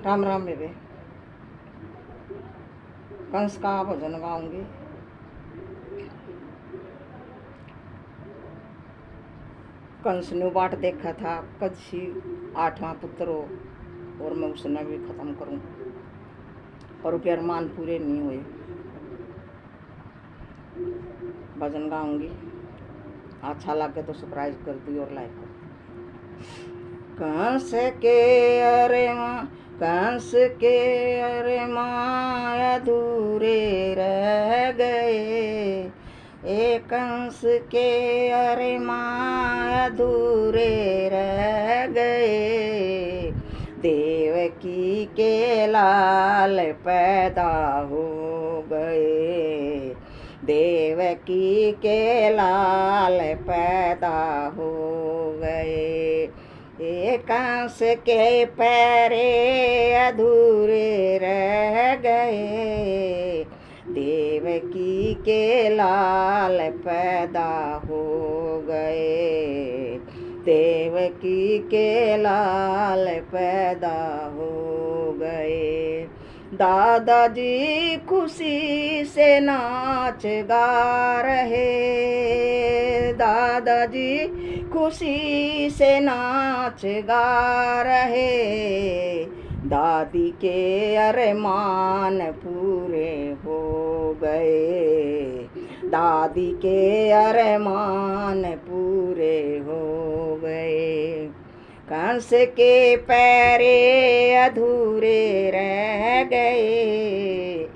राम राम बेबे। कंस का भजन गाऊंगी। कंस ने बाट देखा था कदसी 8वां पुत्र हो और मैं उसने भी खत्म करूं, पर उसके अरमान पूरे नहीं हुए। भजन गाऊंगी, अच्छा लगे तो सब्सक्राइब कर दी और लाइक कर दी। कंस के अरे माँ अधूरे रह गए, कंस के अरे माँ अधूरे रह गए। देवकी के लाल पैदा हो गए, देवकी के लाल पैदा हो गए। कंस के पैरे अधूरे रह गए, देवकी के लाल पैदा हो गए, देवकी के लाल पैदा हो गए। दादाजी खुशी से नाच गा रहे, दादाजी खुशी से नाच गा रहे। दादी के अरमान पूरे हो गए, दादी के अरमान पूरे हो गए। कंस के पैरे अधूरे रह गए,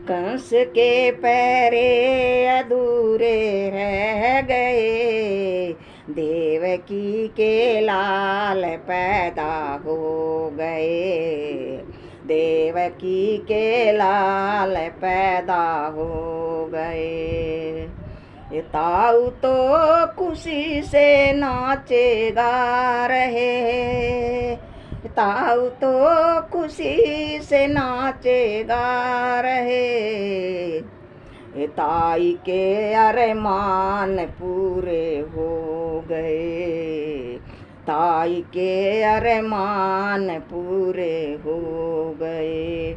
कंस के पैरे अधूरे रह गए। देवकी के लाल पैदा हो गए, देवकी के लाल पैदा हो गए। ताऊ तो खुशी से नाचे गा रहे, ताऊ तो खुशी से नाचे गा रहे। ताई के अरमान पूरे हो गए, ताई के अरमान पूरे हो गए।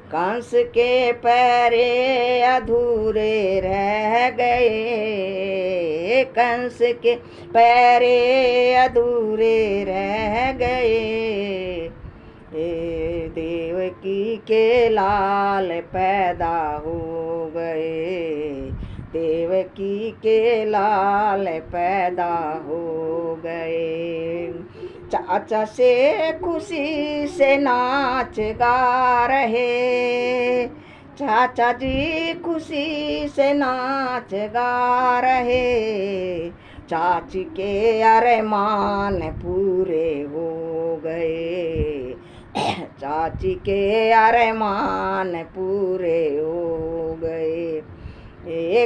कंस के पैरे अधूरे रह गए, कंस के पैरे अधूरे रह गए। देवकी के लाल पैदा हो गए, देवकी के लाल पैदा हो गए। चाचा से खुशी से नाच गा रहे, चाचा जी खुशी से नाच गा रहे। चाची के अरमान पूरे हो गए, चाची के अरमान पूरे हो गए।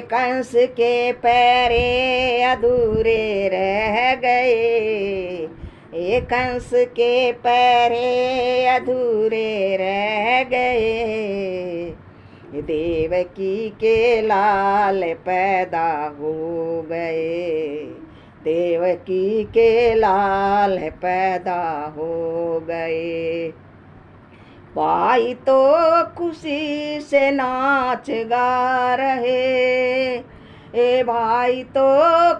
कंस के पैरे अधूरे रह गए, कंस के पैरे अधूरे रह गए। देवकी के लाल पैदा हो गए, देवकी के लाल पैदा हो गए। भाई तो खुशी से नाच गा रहे, भाई तो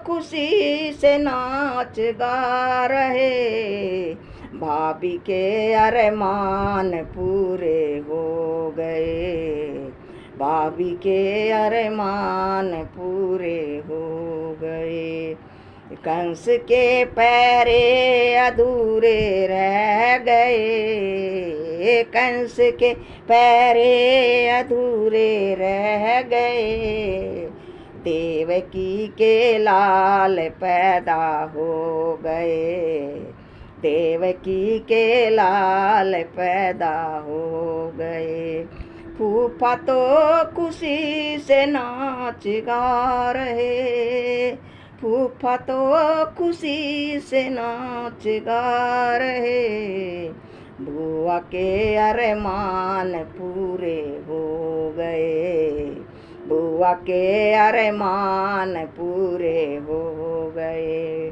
खुशी से नाच गा रहे। भाभी के अरमान पूरे हो गए, भाभी के अरमान पूरे हो गए। कंस के पैरे अधूरे रह गए, कंस के पैरे अधूरे रह गए। देवकी के लाल पैदा हो गए, देवकी के लाल पैदा हो गए। फूफा तो खुशी से नाच गा रहे, फूफा तो खुशी से नाच गा रहे। बुआ के अरमान पूरे हो गए, बुआ के अरमान पूरे हो गए।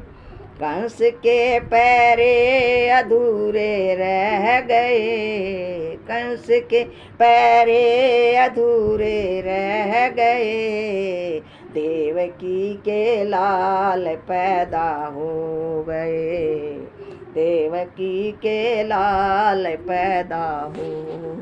कंस के पैरे अधूरे रह गए, कंस के पैरे अधूरे रह गए, देवकी के लाल पैदा हो गए, देवकी के लाल पैदा हो